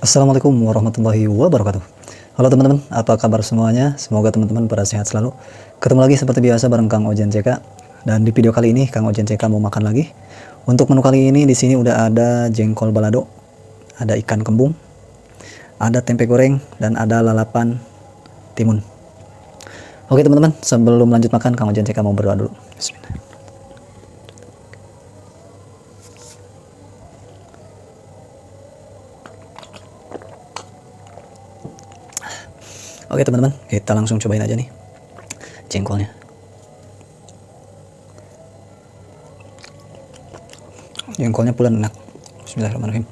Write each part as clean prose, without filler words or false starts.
Assalamualaikum warahmatullahi wabarakatuh. Halo teman-teman, apa kabar semuanya? Semoga teman-teman pada sehat selalu. Ketemu lagi seperti biasa bareng Kang Ojen CK. Dan di video kali ini Kang Ojen CK mau makan lagi. Untuk menu kali ini di sini udah ada jengkol balado, ada ikan kembung, ada tempe goreng, dan ada lalapan timun. Oke teman-teman, sebelum lanjut makan Kang Ojen CK mau berdoa dulu. Bismillah. Oke teman-teman, kita langsung cobain aja nih jengkolnya. Jengkolnya pula enak. Bismillahirrahmanirrahim.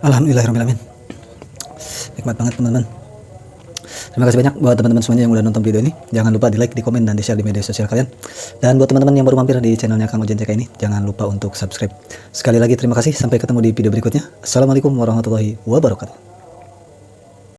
Alhamdulillahirrahmanirrahim. Nikmat banget teman-teman. Terima kasih banyak buat teman-teman semuanya yang udah nonton video ini. Jangan lupa di like, di komen, dan di share di media sosial kalian. Dan buat teman-teman yang baru mampir di channelnya Kang Ojen CK ini, jangan lupa untuk subscribe. Sekali lagi terima kasih, sampai ketemu di video berikutnya. Assalamualaikum warahmatullahi wabarakatuh.